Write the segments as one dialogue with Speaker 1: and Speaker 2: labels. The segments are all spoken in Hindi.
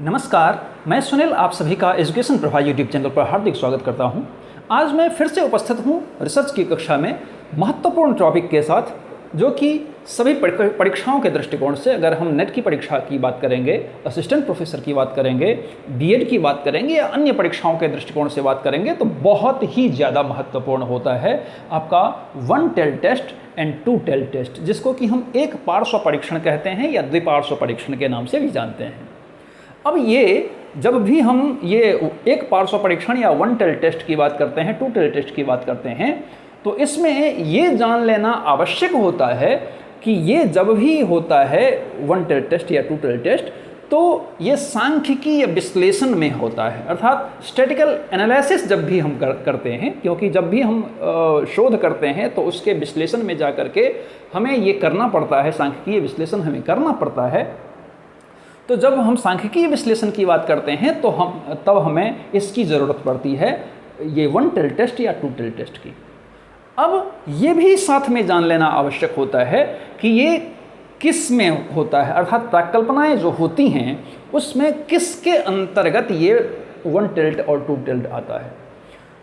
Speaker 1: नमस्कार, मैं सुनील आप सभी का एजुकेशन प्रभा यूट्यूब चैनल पर हार्दिक स्वागत करता हूं। आज मैं फिर से उपस्थित हूं रिसर्च की कक्षा में महत्वपूर्ण टॉपिक के साथ, जो कि सभी परीक्षाओं के दृष्टिकोण से, अगर हम नेट की परीक्षा की बात करेंगे, असिस्टेंट प्रोफेसर की बात करेंगे, बीएड की बात करेंगे या अन्य परीक्षाओं के दृष्टिकोण से बात करेंगे, तो बहुत ही ज़्यादा महत्वपूर्ण होता है आपका one tail test and two tail test, जिसको कि हम एक पार्श्व परीक्षण कहते हैं या द्विपार्श्व परीक्षण के नाम से भी जानते हैं। अब ये जब भी हम ये एक पार्श्व परीक्षण या वन टेल टेस्ट की बात करते हैं, टू टेल टेस्ट की बात करते हैं, तो इसमें ये जान लेना आवश्यक होता है कि ये जब भी होता है वन टेल टेस्ट या टू टेल टेस्ट, तो ये सांख्यिकी या विश्लेषण में होता है, अर्थात स्टैटिकल एनालिसिस जब भी हम करते हैं, क्योंकि जब भी हम शोध करते हैं तो उसके विश्लेषण में जा कर के हमें ये करना पड़ता है, सांख्यिकीय विश्लेषण हमें करना पड़ता है। तो जब हम सांख्यिकीय विश्लेषण की बात करते हैं तो तब हमें इसकी ज़रूरत पड़ती है, ये वन टेल टेस्ट या टू टेल टेस्ट की। अब ये भी साथ में जान लेना आवश्यक होता है कि ये किस में होता है, अर्थात प्राकल्पनाएं जो होती हैं उसमें किसके अंतर्गत ये वन टेल्ड और टू टेल्ड आता है।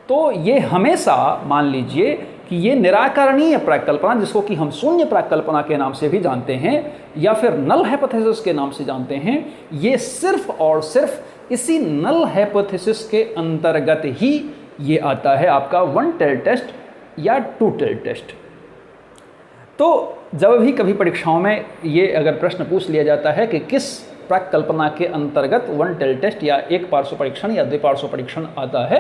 Speaker 1: तो ये हमेशा मान लीजिए कि ये निराकरणीय प्राकल्पना, जिसको कि हम शून्य प्राकल्पना के नाम से भी जानते हैं या फिर नल हाइपोथेसिस के नाम से जानते हैं, ये सिर्फ और सिर्फ इसी नल हाइपोथेसिस के अंतर्गत ही ये आता है आपका वन टेल टेस्ट या टू टेल टेस्ट। तो जब भी कभी परीक्षाओं में ये अगर प्रश्न पूछ लिया जाता है कि किस प्राकल्पना के अंतर्गत वन टेल टेस्ट या एक पार्श्व परीक्षण या द्विपार्श्व परीक्षण आता है,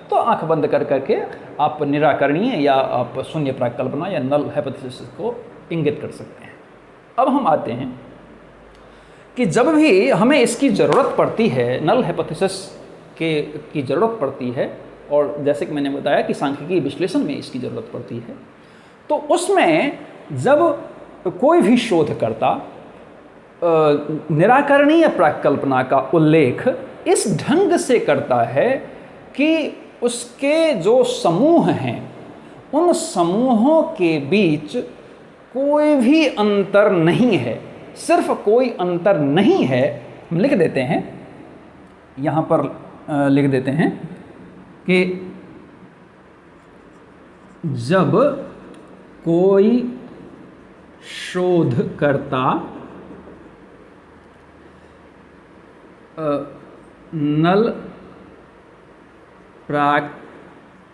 Speaker 1: तो आंख बंद कर करके आप निराकरणीय या आप शून्य प्राकल्पना या नल हाइपोथेसिस को इंगित कर सकते हैं। अब हम आते हैं कि जब भी हमें इसकी ज़रूरत पड़ती है, नल हाइपोथेसिस की ज़रूरत पड़ती है, और जैसे कि मैंने बताया कि सांख्यिकीय विश्लेषण में इसकी ज़रूरत पड़ती है, तो उसमें जब कोई भी शोधकर्ता निराकरणीय प्राकल्पना का उल्लेख इस ढंग से करता है कि उसके जो समूह हैं उन समूहों के बीच कोई भी अंतर नहीं है, सिर्फ कोई अंतर नहीं है, हम लिख देते हैं, यहाँ पर लिख देते हैं कि जब कोई शोधकर्ता नल प्राकल्पना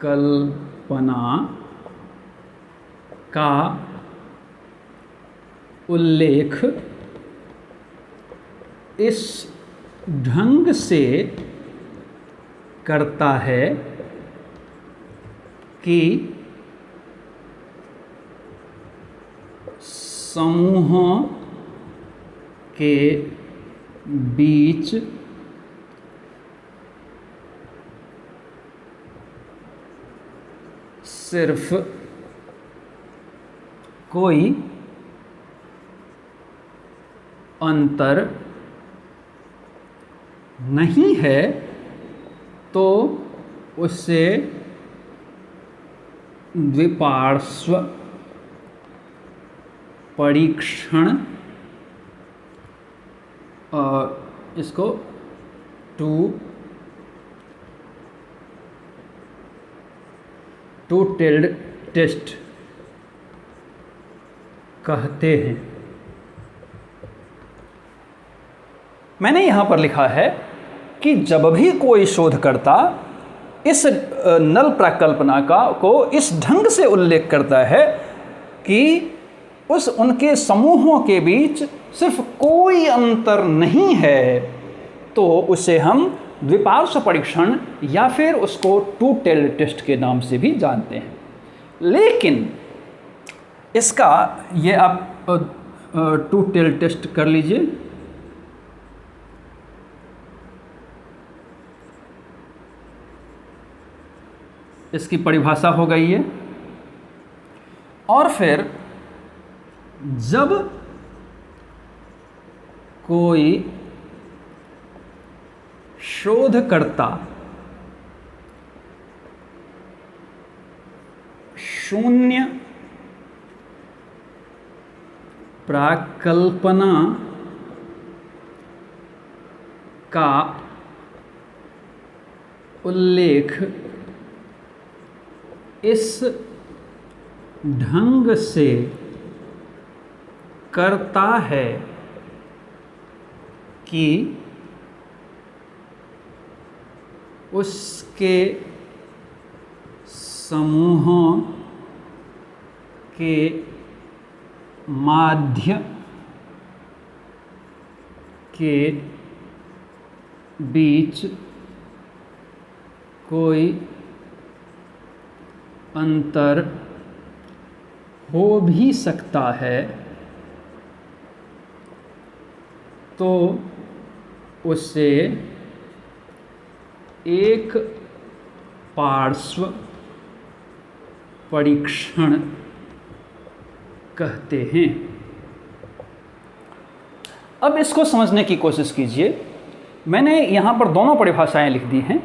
Speaker 1: का उल्लेख इस ढंग से करता है कि समूहों के बीच सिर्फ कोई अंतर नहीं है, तो उससे द्विपार्श्व परीक्षण इसको टू टेल्ड टेस्ट कहते हैं। मैंने यहाँ पर लिखा है कि जब भी कोई शोधकर्ता इस नल प्राकल्पना को इस ढंग से उल्लेख करता है कि उनके समूहों के बीच सिर्फ कोई अंतर नहीं है, तो उसे हम द्विपार्श्व परीक्षण या फिर उसको टू टेल टेस्ट के नाम से भी जानते हैं। लेकिन इसका ये आप टू टेल टेस्ट कर लीजिए, इसकी परिभाषा हो गई है। और फिर जब कोई शोधकर्ता शून्य प्राकल्पना का उल्लेख इस ढंग से करता है कि उसके समूहों के माध्य के बीच कोई अंतर हो भी सकता है, तो उसे एक पार्श्व परीक्षण कहते हैं। अब इसको समझने की कोशिश कीजिए। मैंने यहाँ पर दोनों परिभाषाएं लिख दी हैं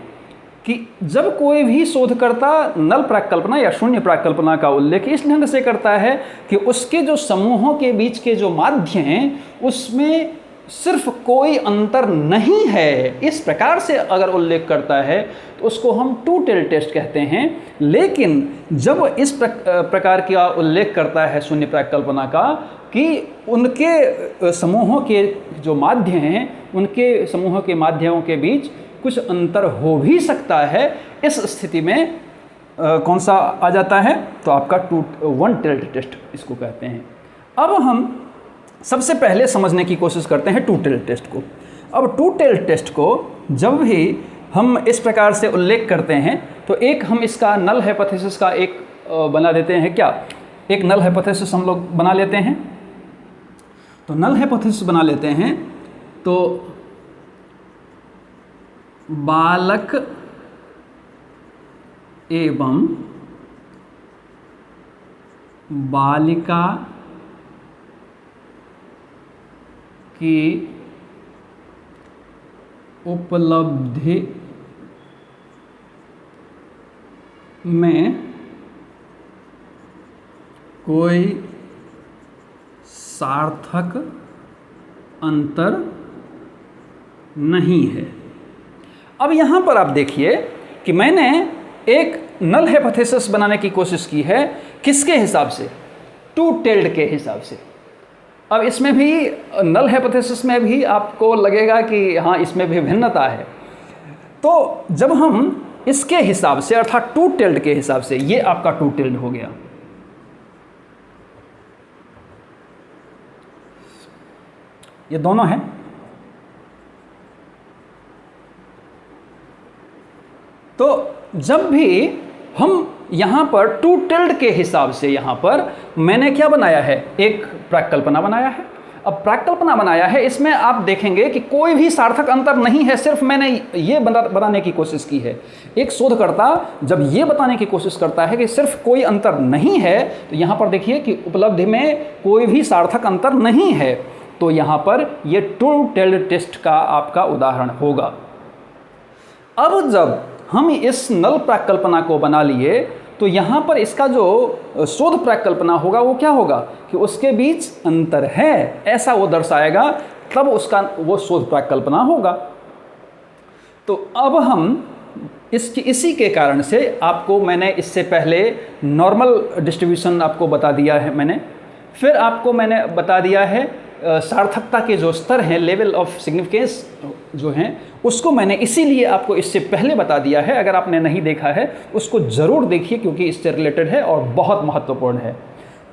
Speaker 1: कि जब कोई भी शोधकर्ता नल प्राक्कल्पना या शून्य प्राक्कल्पना का उल्लेख इस ढंग से करता है कि उसके जो समूहों के बीच के जो माध्य हैं उसमें सिर्फ कोई अंतर नहीं है, इस प्रकार से अगर उल्लेख करता है तो उसको हम टू टेल टेस्ट कहते हैं। लेकिन जब इस प्रकार का उल्लेख करता है शून्य प्राक्कल्पना का कि उनके समूहों के जो माध्य हैं उनके समूहों के माध्यमों के बीच कुछ अंतर हो भी सकता है, इस स्थिति में कौन सा आ जाता है, तो आपका वन टेल टेस्ट इसको कहते हैं। अब हम सबसे पहले समझने की कोशिश करते हैं टू टेल टेस्ट को। अब टू टेल टेस्ट को जब भी हम इस प्रकार से उल्लेख करते हैं तो एक हम इसका नल हाइपोथेसिस का एक बना देते हैं। क्या एक नल हाइपोथेसिस हम लोग बना लेते हैं? तो नल हाइपोथेसिस बना लेते हैं तो बालक एवं बालिका की उपलब्धि में कोई सार्थक अंतर नहीं है। अब यहाँ पर आप देखिए कि मैंने एक नल हाइपोथेसिस बनाने की कोशिश की है, किसके हिसाब से? टू टेल्ड के हिसाब से। अब इसमें भी नल हाइपोथेसिस में भी आपको लगेगा कि हाँ इसमें भी भिन्नता है। तो जब हम इसके हिसाब से अर्थात टू टेल्ड के हिसाब से, ये आपका टू टेल्ड हो गया। ये दोनों हैं। तो जब भी हम यहाँ पर टू टेल्ड के हिसाब से यहाँ पर मैंने क्या बनाया है? एक प्राक्कल्पना बनाया है। अब प्राक्कल्पना बनाया है, इसमें आप देखेंगे कि कोई भी सार्थक अंतर नहीं है, सिर्फ मैंने ये बताने की कोशिश की है। एक शोधकर्ता जब ये बताने की कोशिश करता है कि सिर्फ कोई अंतर नहीं है, तो यहाँ पर देखिए कि उपलब्धि में कोई भी सार्थक अंतर नहीं है, तो यहाँ पर ये टू टेल्ड टेस्ट का आपका उदाहरण होगा। अब जब हम इस नल प्राक्कल्पना को बना लिए तो यहाँ पर इसका जो शोध प्राक्कल्पना होगा वो क्या होगा कि उसके बीच अंतर है, ऐसा वो दर्शाएगा, तब उसका वो शोध प्राक्कल्पना होगा। तो अब हम इसी के कारण से आपको मैंने इससे पहले नॉर्मल डिस्ट्रीब्यूशन आपको बता दिया है मैंने, फिर आपको मैंने बता दिया है सार्थकता के जो स्तर हैं, लेवल ऑफ सिग्निफिकेंस जो हैं, उसको मैंने इसीलिए आपको इससे पहले बता दिया है। अगर आपने नहीं देखा है उसको ज़रूर देखिए, क्योंकि इससे रिलेटेड है और बहुत महत्वपूर्ण है,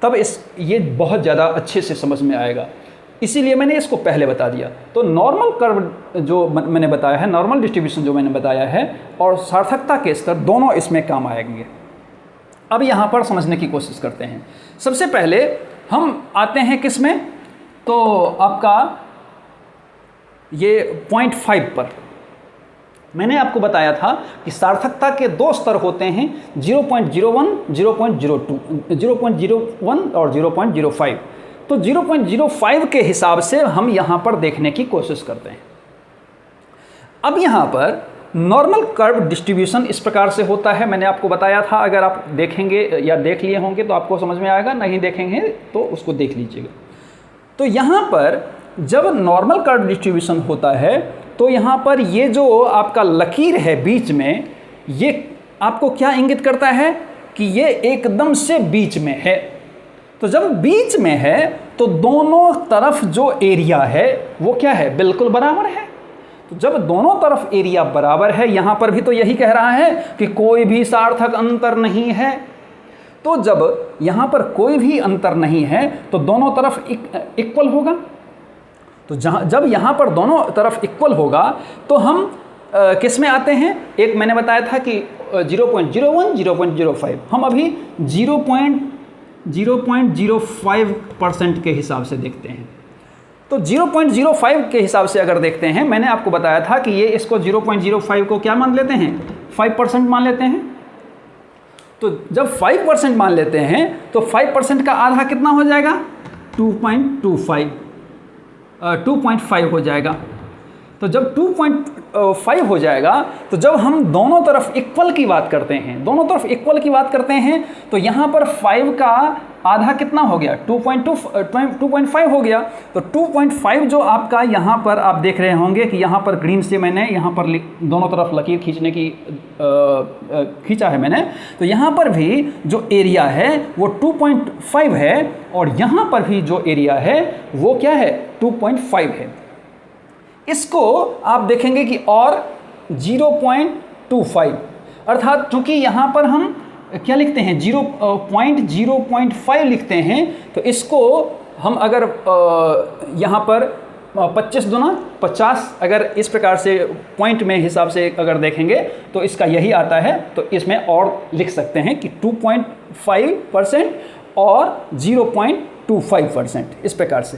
Speaker 1: तब ये बहुत ज़्यादा अच्छे से समझ में आएगा। इसीलिए मैंने इसको पहले बता दिया। तो नॉर्मल कर्व जो मैंने बताया है, नॉर्मल डिस्ट्रीब्यूशन जो मैंने बताया है, और सार्थकता के स्तर दोनों इसमें काम आएंगे। अब यहाँ पर समझने की कोशिश करते हैं। सबसे पहले हम आते हैं किस में, तो आपका ये 0.5 पर मैंने आपको बताया था कि सार्थकता के दो स्तर होते हैं, 0.01, 0.02, 0.01 और 0.05। तो 0.05 के हिसाब से हम यहाँ पर देखने की कोशिश करते हैं। अब यहाँ पर नॉर्मल कर्व डिस्ट्रीब्यूशन इस प्रकार से होता है, मैंने आपको बताया था। अगर आप देखेंगे या देख लिए होंगे तो आपको समझ में आएगा, नहीं देखेंगे तो उसको देख लीजिएगा। तो यहाँ पर जब नॉर्मल कर्व डिस्ट्रीब्यूशन होता है तो यहाँ पर ये जो आपका लकीर है बीच में, ये आपको क्या इंगित करता है कि ये एकदम से बीच में है। तो जब बीच में है तो दोनों तरफ जो एरिया है वो क्या है, बिल्कुल बराबर है। तो जब दोनों तरफ एरिया बराबर है, यहाँ पर भी तो यही कह रहा है कि कोई भी सार्थक अंतर नहीं है। तो जब यहाँ पर कोई भी अंतर नहीं है तो दोनों तरफ इक्वल होगा। तो जब यहाँ पर दोनों तरफ इक्वल होगा तो हम किस में आते हैं, एक मैंने बताया था कि 0.01, 0.05, हम अभी 0.05% के हिसाब से देखते हैं। तो 0.05 के हिसाब से अगर देखते हैं, मैंने आपको बताया था कि ये इसको 0.05 को क्या मान लेते हैं, 5% मान लेते हैं। तो जब 5% मान लेते हैं तो 5% का आधा कितना हो जाएगा, 2.5 हो जाएगा। तो जब 2.5 हो जाएगा तो जब हम दोनों तरफ इक्वल की बात करते हैं, तो यहाँ पर 5 का आधा कितना हो गया, 2.5 हो गया। तो 2.5 जो आपका यहाँ पर आप देख रहे होंगे कि यहाँ पर ग्रीन से मैंने यहाँ पर दोनों तरफ लकीर खींचा है मैंने। तो यहाँ पर भी जो एरिया है वो 2.5 है और यहाँ पर भी जो एरिया है वो क्या है, 2.5 है। इसको आप देखेंगे कि और 0.25, अर्थात चूंकि यहाँ पर हम क्या लिखते हैं, 0.05 लिखते हैं, तो इसको हम अगर यहाँ पर 25 दूना 50 अगर इस प्रकार से पॉइंट में हिसाब से अगर देखेंगे तो इसका यही आता है। तो इसमें और लिख सकते हैं कि 2.5% और 0.25%, इस प्रकार से।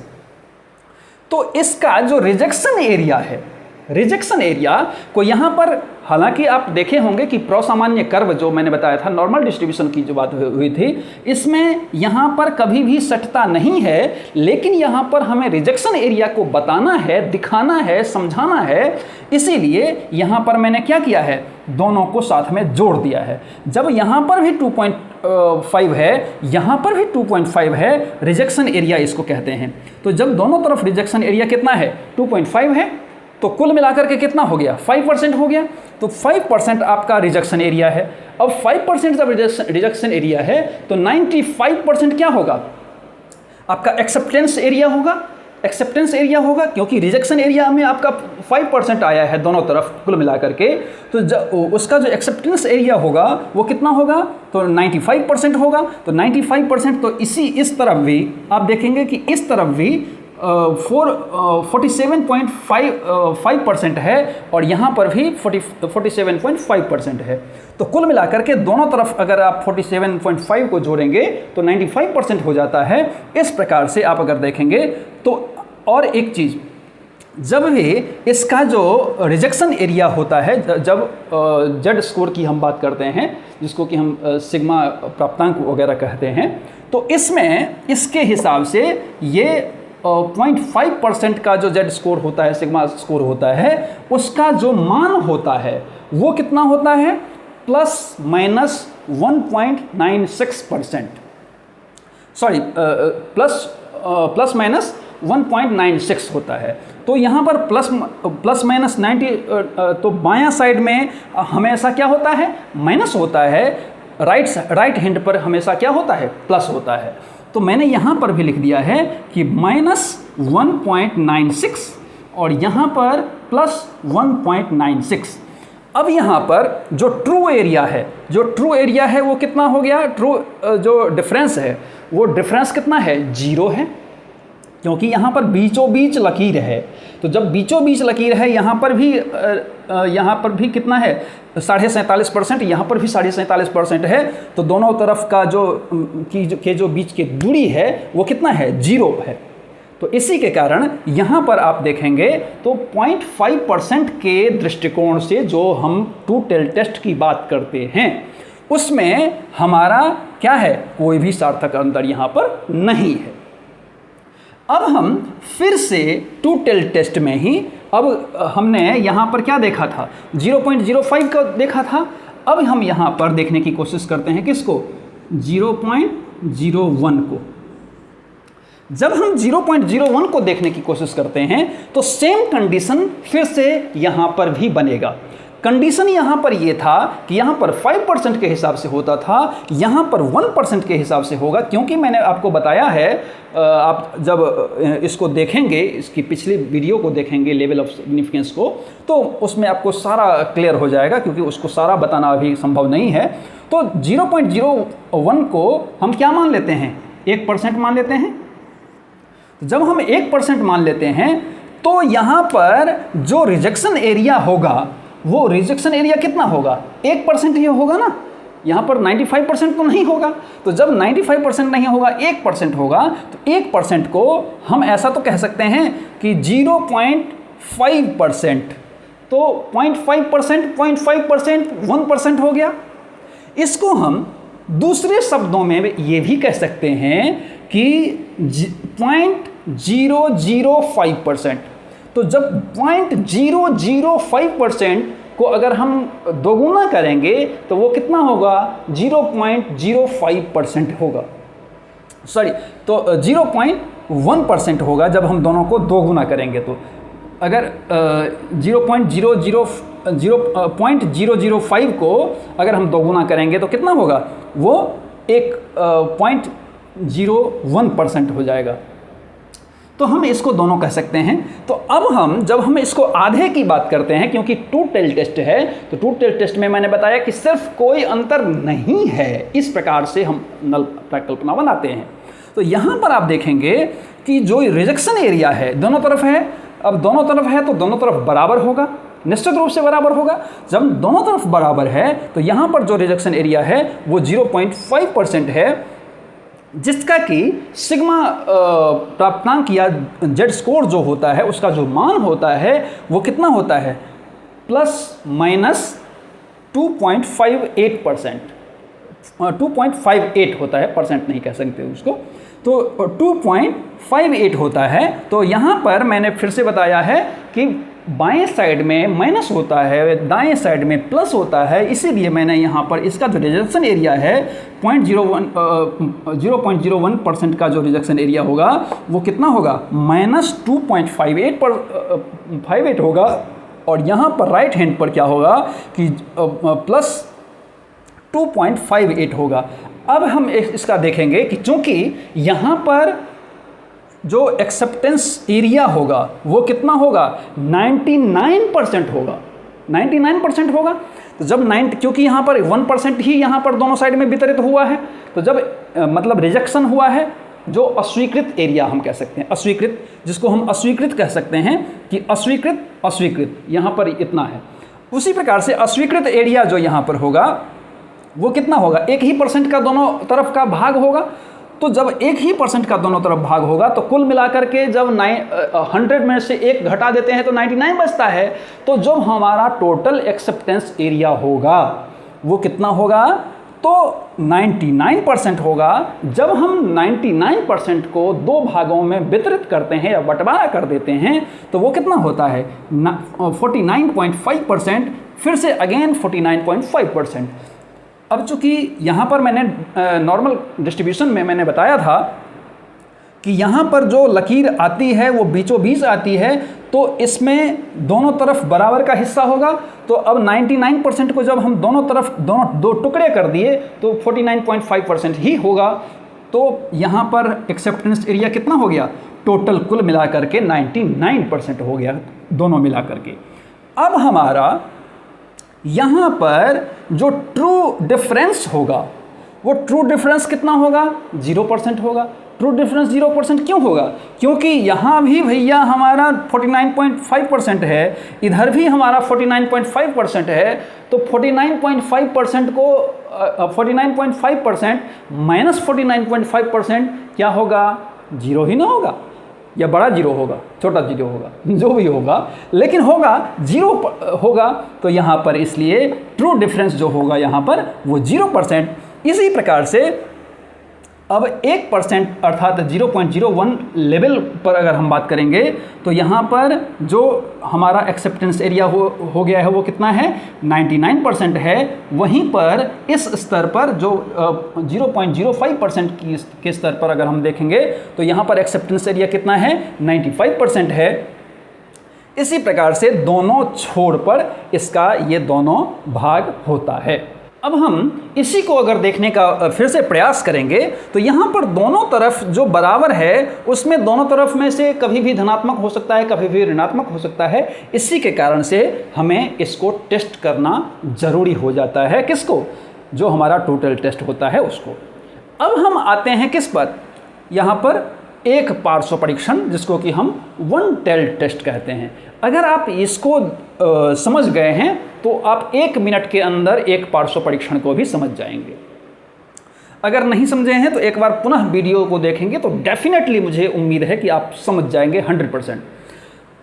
Speaker 1: तो इसका जो रिजेक्शन एरिया है, रिजेक्शन एरिया को यहाँ पर, हालांकि आप देखे होंगे कि प्रसामान्य कर्व जो मैंने बताया था, नॉर्मल डिस्ट्रीब्यूशन की जो बात हुई थी, इसमें यहाँ पर कभी भी सटता नहीं है, लेकिन यहाँ पर हमें रिजेक्शन एरिया को बताना है, दिखाना है, समझाना है। इसीलिए यहाँ पर मैंने क्या किया है, दोनों को साथ में जोड़ दिया है। जब यहाँ पर भी 2.5 है, यहाँ पर भी 2.5 है, रिजेक्शन एरिया इसको कहते हैं। तो जब दोनों तरफ रिजेक्शन एरिया कितना है, 2.5 है, तो कुल मिलाकर के कितना हो गया, 5% हो गया। तो 5% आपका रिजेक्शन एरिया है। अब 5% जब रिजेक्शन एरिया है तो 95% क्या होगा, आपका एक्सेप्टेंस एरिया होगा, क्योंकि रिजेक्शन एरिया में आपका 5% आया है दोनों तरफ कुल मिलाकर के। तो उसका जो एक्सेप्टेंस एरिया होगा वो कितना होगा, तो 95% होगा। तो 95%, तो इस तरफ भी आप देखेंगे कि इस तरफ भी 47.5% है और यहाँ पर भी 47.5% है। तो कुल मिलाकर के दोनों तरफ अगर आप 47.5 को जोड़ेंगे तो 95% हो जाता है। इस प्रकार से आप अगर देखेंगे तो, और एक चीज़, जब भी इसका जो रिजेक्शन एरिया होता है, जब जेड स्कोर की हम बात करते हैं, जिसको कि हम सिग्मा प्राप्तांक वगैरह कहते हैं, तो इसमें इसके हिसाब से ये 0.5% का जो जेड स्कोर होता है, सिग्मा स्कोर होता है, उसका जो मान होता है वो कितना होता है, ±1.96%, सॉरी ±1.96 होता है। तो यहाँ पर प्लस माइनस 90, तो बायां साइड में हमेशा क्या होता है, माइनस होता है, राइट हैंड पर हमेशा क्या होता है, प्लस होता है। तो मैंने यहाँ पर भी लिख दिया है कि -1.96 और यहाँ पर +1.96। अब यहाँ पर जो ट्रू एरिया है वो कितना हो गया, जो डिफरेंस है वो डिफरेंस कितना है, 0 है, क्योंकि यहाँ पर बीचों बीच लकीर है। तो जब बीचों बीच लकीर है, यहाँ पर भी कितना है, 47.5%, यहाँ पर भी 47.5% है। तो दोनों तरफ का जो बीच की दूरी है वो कितना है, 0 है। तो इसी के कारण यहाँ पर आप देखेंगे तो 0.5% के दृष्टिकोण से जो हम टू टेल टेस्ट की बात करते हैं उसमें हमारा क्या है, कोई भी सार्थक अंतर यहाँ पर नहीं है। अब हम फिर से टू टेल टेस्ट में ही, अब हमने यहाँ पर क्या देखा था, 0.05 का देखा था। अब हम यहाँ पर देखने की कोशिश करते हैं किसको, 0.01 को। जब हम 0.01 को देखने की कोशिश करते हैं तो सेम कंडीशन फिर से यहाँ पर भी बनेगा। कंडीशन यहाँ पर ये था कि यहाँ पर 5% के हिसाब से होता था, यहाँ पर 1% के हिसाब से होगा, क्योंकि मैंने आपको बताया है, आप जब इसको देखेंगे, इसकी पिछली वीडियो को देखेंगे लेवल ऑफ सिग्निफिकेंस को, तो उसमें आपको सारा क्लियर हो जाएगा, क्योंकि उसको सारा बताना अभी संभव नहीं है। तो 0.01 को हम क्या मान लेते हैं, 1% मान लेते हैं। जब हम 1% मान लेते हैं तो यहाँ पर जो रिजेक्शन एरिया होगा, वो रिजेक्शन एरिया कितना होगा, 1% ही होगा ना, यहाँ पर 95% तो नहीं होगा। तो जब 95% नहीं होगा, 1% होगा, तो 1% को हम ऐसा तो कह सकते हैं कि 0.5%, तो 0.5%, 0.5%, 1% हो गया। इसको हम दूसरे शब्दों में ये भी कह सकते हैं कि 0.005%। तो जब 0.005% को अगर हम दोगुना करेंगे तो वो कितना होगा, 0.05% होगा, सॉरी, तो 0.1% होगा जब हम दोनों को दोगुना करेंगे। तो अगर 0.005 को अगर हम दोगुना करेंगे तो कितना होगा, वो 1.01% हो जाएगा। तो हम इसको दोनों कह सकते हैं। तो अब जब हम इसको आधे की बात करते हैं, क्योंकि टू टेल टेस्ट है, तो टू टेल टेस्ट में मैंने बताया कि सिर्फ कोई अंतर नहीं है, इस प्रकार से हम नल कल्पना बनाते हैं। तो यहाँ पर आप देखेंगे कि जो रिजेक्शन एरिया है दोनों तरफ है, अब दोनों तरफ है तो दोनों तरफ बराबर होगा, निश्चित रूप से बराबर होगा। जब दोनों तरफ बराबर है तो यहाँ पर जो रिजेक्शन एरिया है वो 0.5% है, जिसका कि सिग्मा प्राप्तांक या जेड स्कोर जो होता है उसका जो मान होता है वो कितना होता है, +-2.58%, 2.58 होता है, परसेंट नहीं कह सकते उसको, तो 2.58 होता है। तो यहाँ पर मैंने फिर से बताया है कि बाएं साइड में माइनस होता है, दाएं साइड में प्लस होता है, इसीलिए मैंने यहाँ पर इसका जो रिजेक्शन एरिया है 0.01% का जो रिजेक्शन एरिया होगा वो कितना होगा, -2.58 होगा। और यहाँ पर राइट हैंड पर क्या होगा कि +2.58 होगा। अब हम इसका देखेंगे कि चूंकि यहाँ पर जो एक्सेप्टेंस एरिया होगा वो कितना होगा, 99% होगा, 99% होगा। तो जब क्योंकि यहाँ पर 1% ही यहाँ पर दोनों साइड में वितरित हुआ है, तो जब मतलब रिजेक्शन हुआ है, जो अस्वीकृत एरिया हम कह सकते हैं, अस्वीकृत, जिसको हम अस्वीकृत कह सकते हैं कि अस्वीकृत यहाँ पर इतना है। उसी प्रकार से अस्वीकृत एरिया जो यहाँ पर होगा वो कितना होगा, 1% का दोनों तरफ का भाग होगा। तो जब 1% का दोनों तरफ भाग होगा तो कुल मिलाकर के जब 100 में से 1 घटा देते हैं तो 99 बचता है। तो जो हमारा टोटल एक्सेप्टेंस एरिया होगा वो कितना होगा, तो 99% होगा। जब हम 99% को दो भागों में वितरित करते हैं या बंटवारा कर देते हैं तो वो कितना होता है, 49.5%, फिर से अगेन 49.5%। अब चूंकि यहाँ पर मैंने नॉर्मल डिस्ट्रीब्यूशन में मैंने बताया था कि यहाँ पर जो लकीर आती है वो बीचों बीच आती है, तो इसमें दोनों तरफ बराबर का हिस्सा होगा। तो अब 99% को जब हम दोनों तरफ दो टुकड़े कर दिए तो 49.5% ही होगा। तो यहाँ पर एक्सेप्टेंस एरिया कितना हो गया, टोटल कुल मिलाकर के 99% हो गया दोनों मिलाकर के। अब हमारा यहाँ पर जो ट्रू डिफरेंस होगा वो ट्रू डिफरेंस कितना होगा, 0% होगा। ट्रू डिफरेंस 0% क्यों होगा, क्योंकि यहाँ भी भैया हमारा 49.5% है, इधर भी हमारा 49.5% है। तो 49.5% को 49.5% माइनस 49.5% क्या होगा, 0 ही ना होगा, या बड़ा 0 होगा, छोटा 0 होगा, जो भी होगा, लेकिन होगा 0 होगा। तो यहाँ पर इसलिए ट्रू डिफरेंस जो होगा यहाँ पर वो 0%। इसी प्रकार से अब 1% अर्थात 0.01 लेवल पर अगर हम बात करेंगे तो यहाँ पर जो हमारा एक्सेप्टेंस एरिया हो गया है वो कितना है, 99% है। वहीं पर इस स्तर पर जो 0.05% के स्तर पर अगर हम देखेंगे तो यहाँ पर एक्सेप्टेंस एरिया कितना है, 95% है। इसी प्रकार से दोनों छोर पर इसका ये दोनों भाग होता है। अब हम इसी को अगर देखने का फिर से प्रयास करेंगे तो यहाँ पर दोनों तरफ जो बराबर है उसमें दोनों तरफ में से कभी भी धनात्मक हो सकता है, कभी भी ऋणात्मक हो सकता है। इसी के कारण से हमें इसको टेस्ट करना जरूरी हो जाता है। किसको? जो हमारा टोटल टेस्ट होता है उसको। अब हम आते हैं किस पर, यहाँ पर एक पार्श्व परीक्षण, जिसको कि हम वन टेल टेस्ट कहते हैं। अगर आप इसको समझ गए हैं तो आप 1 मिनट के अंदर एक पार्श्व परीक्षण को भी समझ जाएंगे। अगर नहीं समझे हैं तो एक बार पुनः वीडियो को देखेंगे तो डेफिनेटली मुझे उम्मीद है कि आप समझ जाएंगे 100%।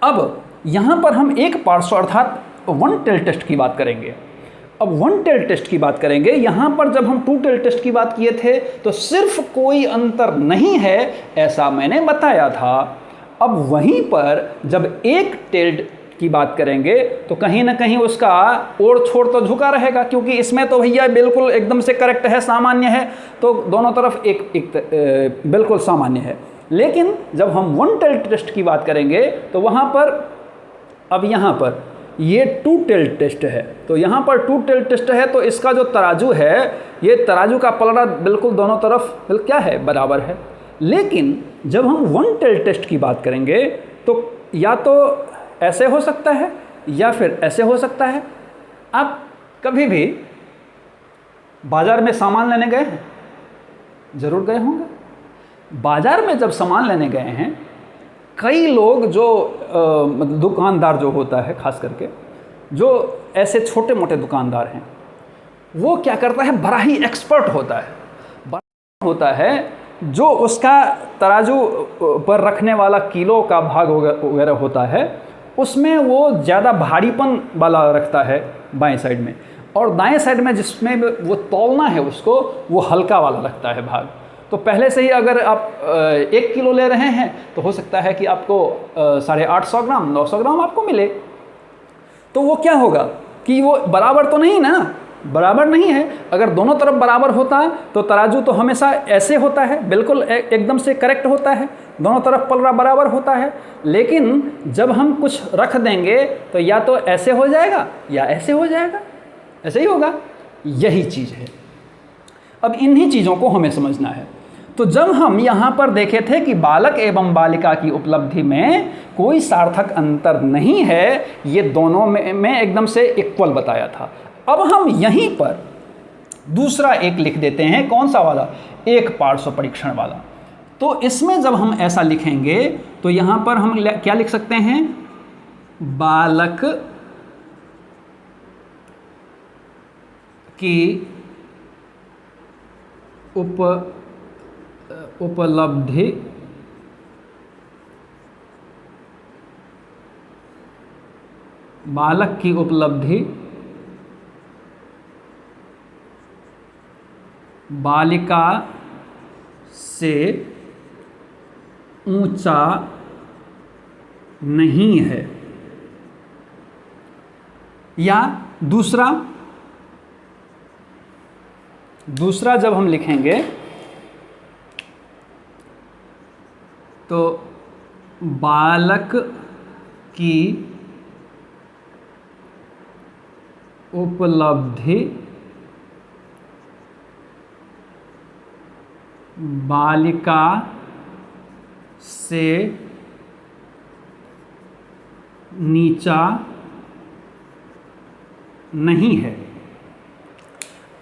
Speaker 1: अब यहाँ पर हम एक पार्श्व अर्थात वन टेल टेस्ट की बात करेंगे। अब वन टेल टेस्ट की बात करेंगे। यहाँ पर जब हम टू टेल टेस्ट की बात किए थे तो सिर्फ कोई अंतर नहीं है ऐसा मैंने बताया था। अब वहीं पर जब एक टेल्ड की बात करेंगे तो कहीं ना कहीं उसका ओर छोर तो झुका रहेगा, क्योंकि इसमें तो भैया बिल्कुल एकदम से करेक्ट है, सामान्य है, तो दोनों तरफ एक बिल्कुल सामान्य है। लेकिन जब हम वन टेल टेस्ट की बात करेंगे तो वहाँ पर, अब यहाँ पर ये टू टेल टेस्ट है, तो यहाँ पर टू टेल टेस्ट है तो इसका जो तराजू है, ये तराजू का पलड़ा बिल्कुल दोनों तरफ क्या है, बराबर है। लेकिन जब हम वन टेल टेस्ट की बात करेंगे तो या तो ऐसे हो सकता है या फिर ऐसे हो सकता है। आप कभी भी बाजार में सामान लेने गए हैं? जरूर गए होंगे। बाजार में जब सामान लेने गए हैं, कई लोग जो दुकानदार जो होता है, खास करके जो ऐसे छोटे मोटे दुकानदार हैं, वो क्या करता है, बड़ा ही एक्सपर्ट होता है जो उसका तराजू पर रखने वाला किलो का भाग वगैरह होता है, उसमें वो ज़्यादा भारीपन वाला रखता है बाएं साइड में, और दाएं साइड में जिसमें वो तौलना है उसको, वो हल्का वाला रखता है भाग। तो पहले से ही अगर आप 1 किलो ले रहे हैं तो हो सकता है कि आपको 850 ग्राम 900 ग्राम आपको मिले। तो वो क्या होगा कि वो बराबर तो नहीं ना, बराबर नहीं है। अगर दोनों तरफ बराबर होता तो तराजू तो हमेशा ऐसे होता है, बिल्कुल एकदम से करेक्ट होता है, दोनों तरफ पलड़ा बराबर होता है। लेकिन जब हम कुछ रख देंगे तो या तो ऐसे हो जाएगा या ऐसे हो जाएगा, ऐसे ही होगा। यही चीज़ है। अब इन्हीं चीज़ों को हमें समझना है। तो जब हम यहाँ पर देखे थे कि बालक एवं बालिका की उपलब्धि में कोई सार्थक अंतर नहीं है, ये दोनों में एकदम से इक्वल बताया था। अब हम यहीं पर दूसरा एक लिख देते हैं, कौन सा वाला, एक पार्श्व परीक्षण वाला। तो इसमें जब हम ऐसा लिखेंगे तो यहाँ पर हम क्या लिख सकते हैं, बालक की उपलब्धि बालक की उपलब्धि बालिका से ऊंचा नहीं है। या दूसरा जब हम लिखेंगे तो बालक की उपलब्धि बालिका से नीचा नहीं है।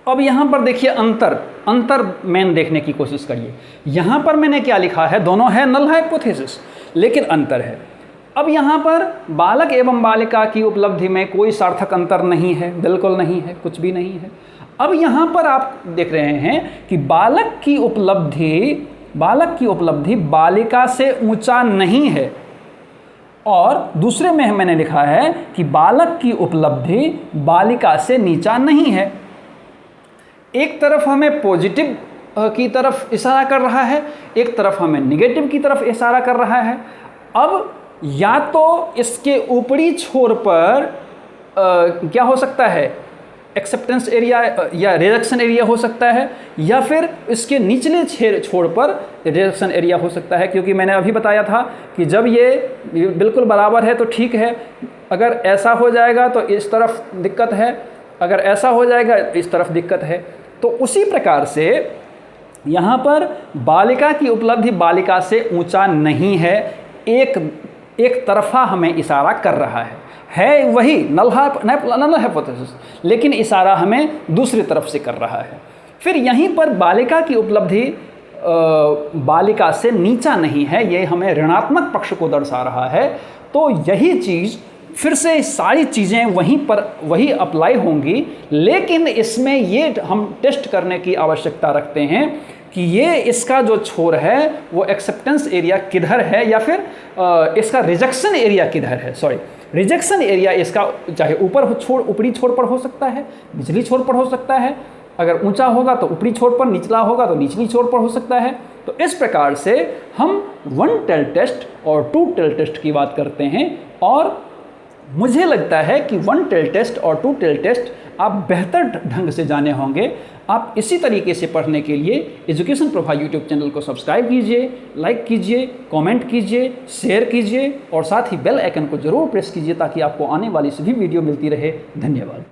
Speaker 1: अब यहाँ पर देखिए अंतर मेन देखने की कोशिश करिए। यहाँ पर मैंने क्या लिखा है, दोनों है नल हाइपोथेसिस, लेकिन अंतर है। अब यहाँ पर बालक एवं बालिका की उपलब्धि में कोई सार्थक अंतर नहीं है, बिल्कुल नहीं है, कुछ भी नहीं है। अब यहाँ पर आप देख रहे हैं कि बालक की उपलब्धि बालिका से ऊंचा नहीं है, और दूसरे में मैंने लिखा है कि बालक की उपलब्धि बालिका से नीचा नहीं है। एक तरफ हमें पॉजिटिव की तरफ इशारा कर रहा है, एक तरफ हमें निगेटिव की तरफ इशारा कर रहा है। अब या तो इसके ऊपरी छोर पर क्या हो सकता है, एक्सेप्टेंस एरिया या रिजेक्शन एरिया हो सकता है, या फिर इसके निचले छोर पर रिजेक्शन एरिया हो सकता है। क्योंकि मैंने अभी बताया था कि जब ये बिल्कुल बराबर है तो ठीक है, अगर ऐसा हो जाएगा तो इस तरफ दिक्कत है, अगर ऐसा हो जाएगा इस तरफ दिक्कत है। तो उसी प्रकार से यहाँ पर बालिका की उपलब्धि बालिका से ऊंचा नहीं है, एक तरफा हमें इशारा कर रहा है वही नल हाइपोथेसिस, लेकिन इशारा हमें दूसरी तरफ से कर रहा है। फिर यहीं पर बालिका की उपलब्धि बालिका से नीचा नहीं है, ये हमें ऋणात्मक पक्ष को दर्शा रहा है। तो यही चीज़ फिर से सारी चीज़ें वहीं पर वही अप्लाई होंगी, लेकिन इसमें ये हम टेस्ट करने की आवश्यकता रखते हैं कि ये इसका जो छोर है वो एक्सेप्टेंस एरिया किधर है, या फिर इसका रिजेक्शन एरिया किधर है। सॉरी, रिजेक्शन एरिया इसका चाहे ऊपरी छोर पर हो सकता है, निचली छोर पर हो सकता है, अगर ऊंचा होगा तो ऊपरी छोर पर, निचला होगा तो निचली छोर पर हो सकता है। तो इस प्रकार से हम 1 टेल टेस्ट और 2 टेल टेस्ट की बात करते हैं, और मुझे लगता है कि 1 टेल टेस्ट और 2 टेल टेस्ट आप बेहतर ढंग से जाने होंगे। आप इसी तरीके से पढ़ने के लिए एजुकेशन प्रभा यूट्यूब चैनल को सब्सक्राइब कीजिए, लाइक कीजिए, कमेंट कीजिए, शेयर कीजिए और साथ ही बेल आइकन को जरूर प्रेस कीजिए ताकि आपको आने वाली सभी वीडियो मिलती रहे। धन्यवाद।